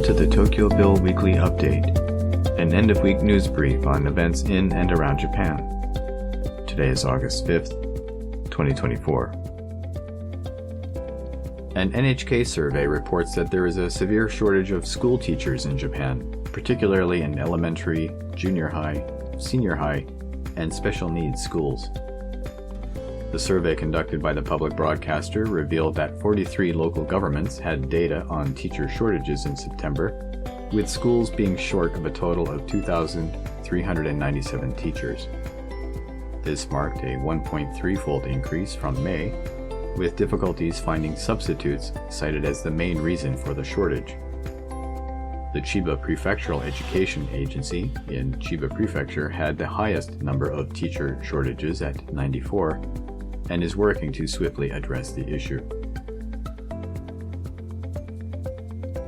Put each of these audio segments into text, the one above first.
Welcome to the TokyoBill Weekly Update, an end-of-week news brief on events in and around Japan. Today is August 5th, 2024. An NHK survey reports that there is a severe shortage of school teachers in Japan, particularly in elementary, junior high, senior high, and special needs schools. The survey conducted by the public broadcaster revealed that 43 local governments had data on teacher shortages in September, with schools being short of a total of 2,397 teachers. This marked a 1.3-fold increase from May, with difficulties finding substitutes cited as the main reason for the shortage. The Chiba Prefectural Education Agency in Chiba Prefecture had the highest number of teacher shortages at 94, and is working to swiftly address the issue.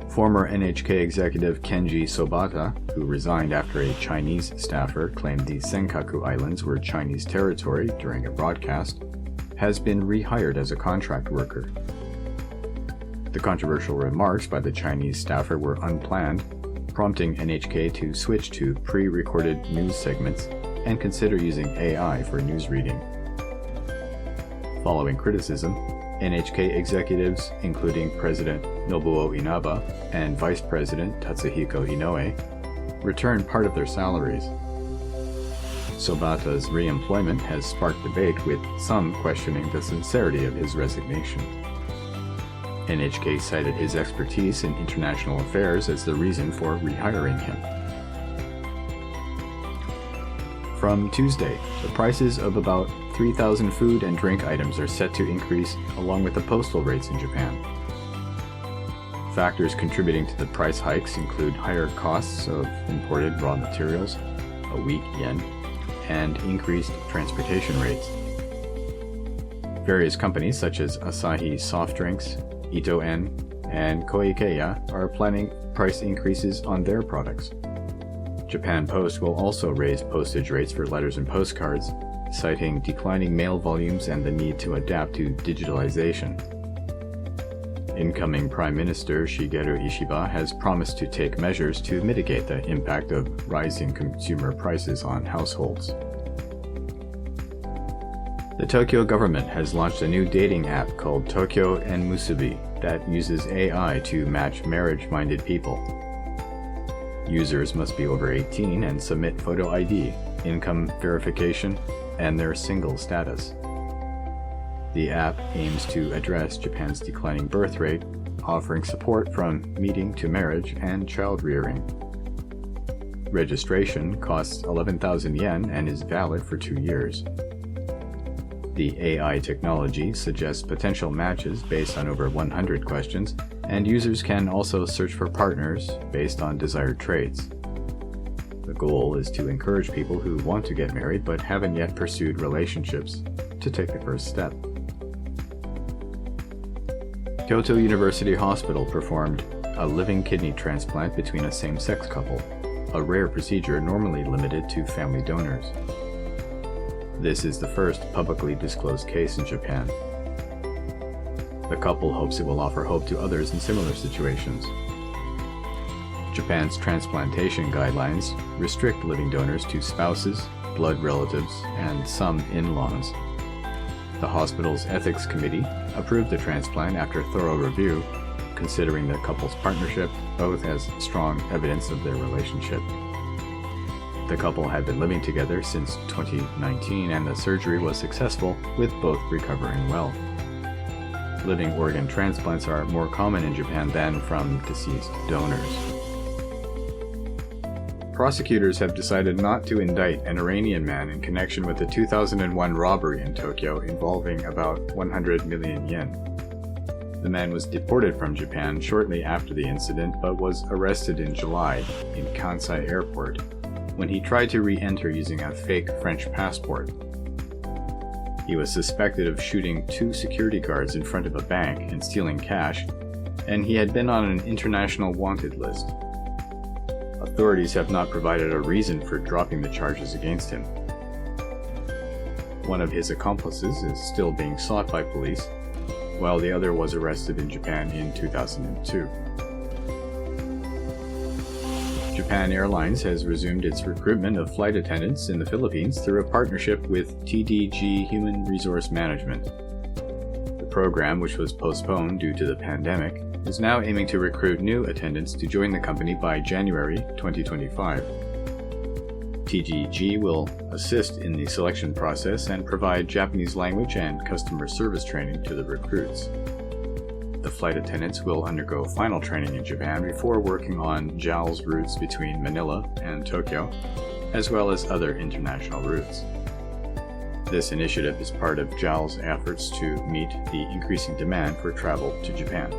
Former NHK executive Kenji Sobata, who resigned after a Chinese staffer claimed the Senkaku Islands were Chinese territory during a broadcast, has been rehired as a contract worker. The controversial remarks by the Chinese staffer were unplanned, prompting NHK to switch to pre-recorded news segments and consider using AI for news reading. Following criticism, NHK executives, including President Nobuo Inaba and Vice President Tatsuhiko Inoue, returned part of their salaries. Sobata's re-employment has sparked debate, with some questioning the sincerity of his resignation. NHK cited his expertise in international affairs as the reason for rehiring him. From Tuesday, the prices of about 3,000 food and drink items are set to increase along with the postal rates in Japan. Factors contributing to the price hikes include higher costs of imported raw materials, a weak yen, and increased transportation rates. Various companies such as Asahi Soft Drinks, Ito-En, and Koikeya are planning price increases on their products. Japan Post will also raise postage rates for letters and postcards, citing declining mail volumes and the need to adapt to digitalization. Incoming Prime Minister Shigeru Ishiba has promised to take measures to mitigate the impact of rising consumer prices on households. The Tokyo government has launched a new dating app called Tokyo and Musubi that uses AI to match marriage-minded people. Users must be over 18 and submit photo ID, income verification, and their single status. The app aims to address Japan's declining birth rate, offering support from meeting to marriage and child rearing. Registration costs 11,000 yen and is valid for 2 years. The AI technology suggests potential matches based on over 100 questions, and users can also search for partners based on desired traits. The goal is to encourage people who want to get married but haven't yet pursued relationships to take the first step. Kyoto University Hospital performed a living kidney transplant between a same-sex couple, a rare procedure normally limited to family donors. This is the first publicly disclosed case in Japan. The couple hopes it will offer hope to others in similar situations. Japan's transplantation guidelines restrict living donors to spouses, blood relatives, and some in-laws. The hospital's ethics committee approved the transplant after thorough review, considering the couple's partnership both as strong evidence of their relationship. The couple had been living together since 2019, and the surgery was successful, with both recovering well. Living organ transplants are more common in Japan than from deceased donors. Prosecutors have decided not to indict an Iranian man in connection with the 2001 robbery in Tokyo involving about 100 million yen. The man was deported from Japan shortly after the incident, but was arrested in July in Kansai Airport when he tried to re-enter using a fake French passport. He was suspected of shooting 2 security guards in front of a bank and stealing cash, and he had been on an international wanted list. Authorities have not provided a reason for dropping the charges against him. One of his accomplices is still being sought by police, while the other was arrested in Japan in 2002. Japan Airlines has resumed its recruitment of flight attendants in the Philippines through a partnership with TDG Human Resource Management. The program, which was postponed due to the pandemic, is now aiming to recruit new attendants to join the company by January 2025. TDG will assist in the selection process and provide Japanese language and customer service training to the recruits. The flight attendants will undergo final training in Japan before working on JAL's routes between Manila and Tokyo, as well as other international routes. This initiative is part of JAL's efforts to meet the increasing demand for travel to Japan.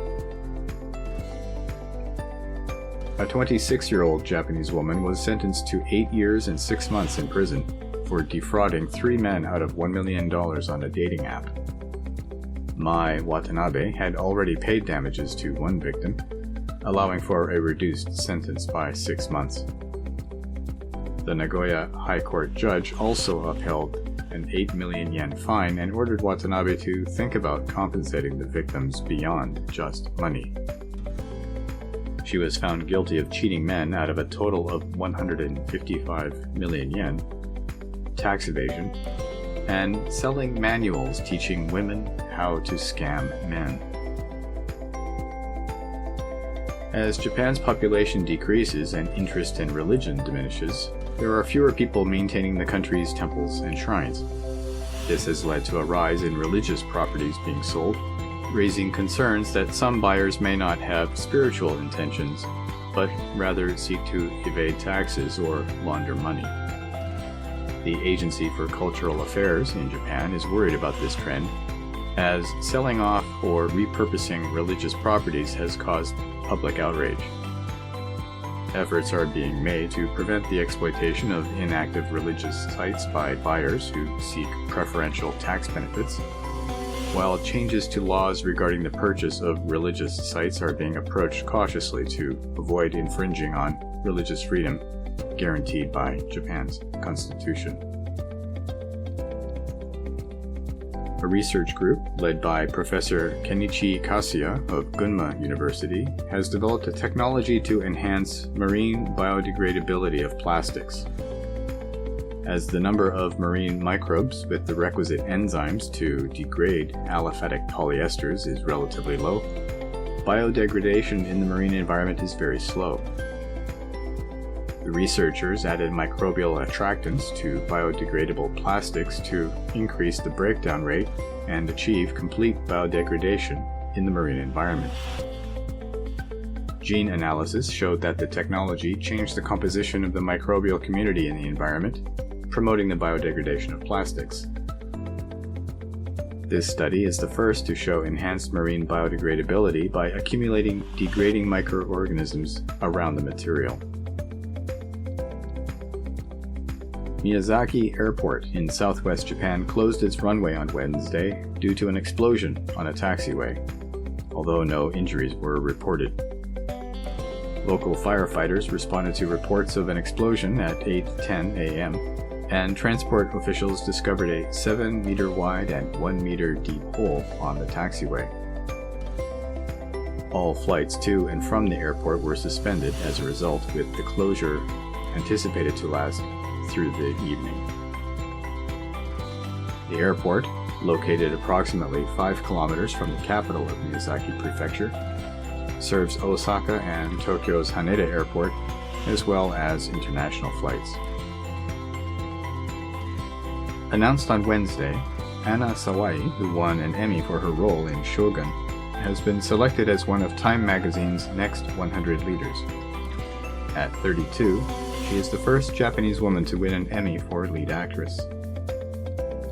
A 26-year-old Japanese woman was sentenced to 8 years and 6 months in prison for defrauding 3 men out of $1 million on a dating app. Mai Watanabe had already paid damages to one victim, allowing for a reduced sentence by 6 months. The Nagoya High Court judge also upheld an 8 million yen fine and ordered Watanabe to think about compensating the victims beyond just money. She was found guilty of cheating men out of a total of 155 million yen, tax evasion, and selling manuals teaching women how to scam men. As Japan's population decreases and interest in religion diminishes, there are fewer people maintaining the country's temples and shrines. This has led to a rise in religious properties being sold, raising concerns that some buyers may not have spiritual intentions, but rather seek to evade taxes or launder money. The Agency for Cultural Affairs in Japan is worried about this trend, as selling off or repurposing religious properties has caused public outrage. Efforts are being made to prevent the exploitation of inactive religious sites by buyers who seek preferential tax benefits, while changes to laws regarding the purchase of religious sites are being approached cautiously to avoid infringing on religious freedom guaranteed by Japan's constitution. A research group led by Professor Kenichi Kasuya of Gunma University has developed a technology to enhance marine biodegradability of plastics. As the number of marine microbes with the requisite enzymes to degrade aliphatic polyesters is relatively low, biodegradation in the marine environment is very slow. The researchers added microbial attractants to biodegradable plastics to increase the breakdown rate and achieve complete biodegradation in the marine environment. Gene analysis showed that the technology changed the composition of the microbial community in the environment, promoting the biodegradation of plastics. This study is the first to show enhanced marine biodegradability by accumulating degrading microorganisms around the material. Miyazaki Airport in southwest Japan closed its runway on Wednesday due to an explosion on a taxiway, although no injuries were reported. Local firefighters responded to reports of an explosion at 8:10 a.m., and transport officials discovered a 7-meter wide and 1-meter deep hole on the taxiway. All flights to and from the airport were suspended as a result, with the closure anticipated to last through the evening. The airport, located approximately 5 kilometers from the capital of Miyazaki Prefecture, serves Osaka and Tokyo's Haneda Airport, as well as international flights. Announced on Wednesday, Anna Sawai, who won an Emmy for her role in Shogun, has been selected as one of Time magazine's next 100 leaders. At 32, she is the first Japanese woman to win an Emmy for lead actress.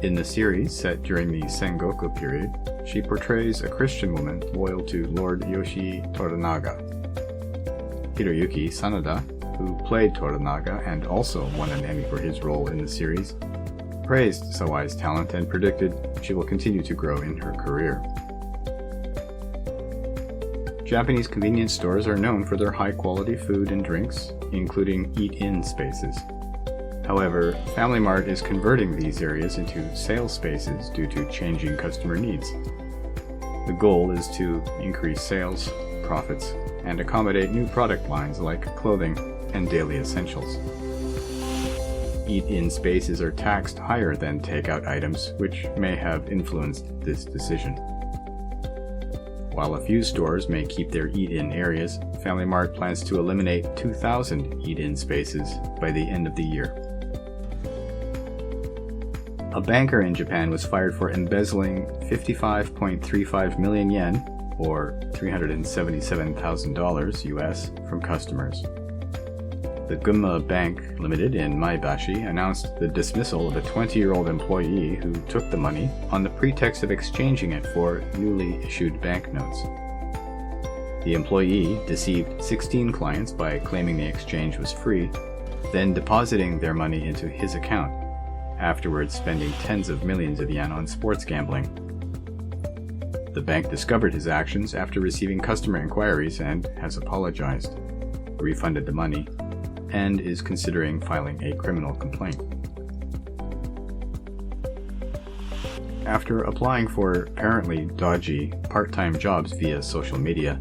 In the series, set during the Sengoku period, she portrays a Christian woman loyal to Lord Yoshi Toranaga. Hiroyuki Sanada, who played Toranaga and also won an Emmy for his role in the series, praised Sawai's talent and predicted she will continue to grow in her career. Japanese convenience stores are known for their high-quality food and drinks, including eat-in spaces. However, Family Mart is converting these areas into sales spaces due to changing customer needs. The goal is to increase sales, profits, and accommodate new product lines like clothing and daily essentials. Eat-in spaces are taxed higher than takeout items, which may have influenced this decision. While a few stores may keep their eat-in areas, Family Mart plans to eliminate 2,000 eat-in spaces by the end of the year. A banker in Japan was fired for embezzling 55.35 million yen, or $377,000 US, from customers. The Gunma Bank Limited in Maebashi announced the dismissal of a 20-year-old employee who took the money on the pretext of exchanging it for newly issued banknotes. The employee deceived 16 clients by claiming the exchange was free, then depositing their money into his account, afterwards spending tens of millions of yen on sports gambling. The bank discovered his actions after receiving customer inquiries and has apologized, refunded the money, and is considering filing a criminal complaint. After applying for apparently dodgy part-time jobs via social media,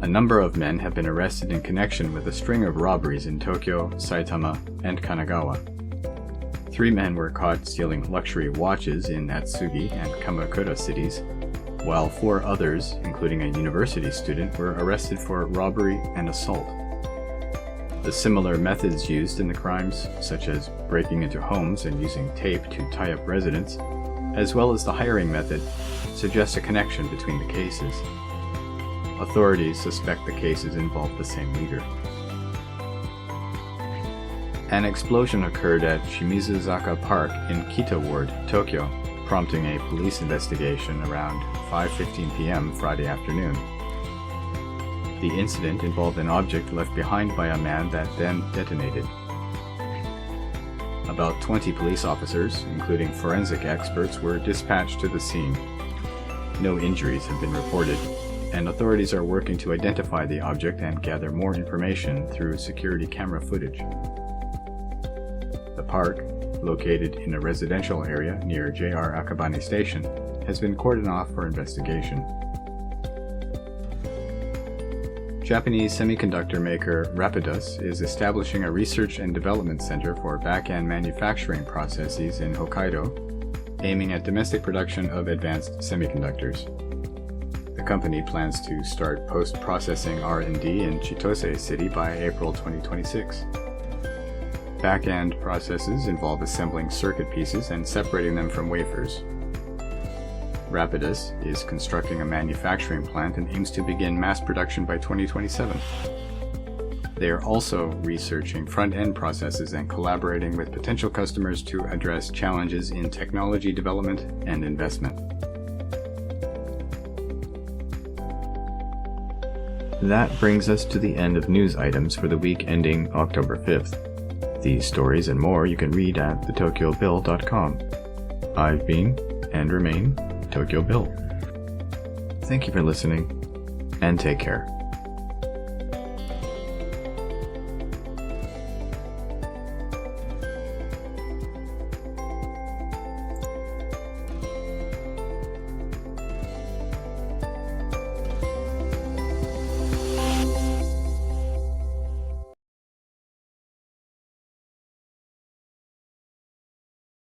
a number of men have been arrested in connection with a string of robberies in Tokyo, Saitama, and Kanagawa. 3 men were caught stealing luxury watches in Atsugi and Kamakura cities, while 4 others, including a university student, were arrested for robbery and assault. The similar methods used in the crimes, such as breaking into homes and using tape to tie up residents, as well as the hiring method, suggest a connection between the cases. Authorities suspect the cases involve the same leader. An explosion occurred at Shimizuzaka Park in Kita Ward, Tokyo, prompting a police investigation around 5:15 p.m. Friday afternoon. The incident involved an object left behind by a man that then detonated. About 20 police officers, including forensic experts, were dispatched to the scene. No injuries have been reported, and authorities are working to identify the object and gather more information through security camera footage. The park, located in a residential area near JR Akabane Station, has been cordoned off for investigation. Japanese semiconductor maker Rapidus is establishing a research and development center for back-end manufacturing processes in Hokkaido, aiming at domestic production of advanced semiconductors. The company plans to start post-processing R&D in Chitose City by April 2026. Back-end processes involve assembling circuit pieces and separating them from wafers. Rapidus is constructing a manufacturing plant and aims to begin mass production by 2027. They are also researching front-end processes and collaborating with potential customers to address challenges in technology development and investment. That brings us to the end of news items for the week ending October 5th. These stories and more you can read at theTokyoBill.com. I've been, and remain, Tokyo Bill. Thank you for listening, and take care.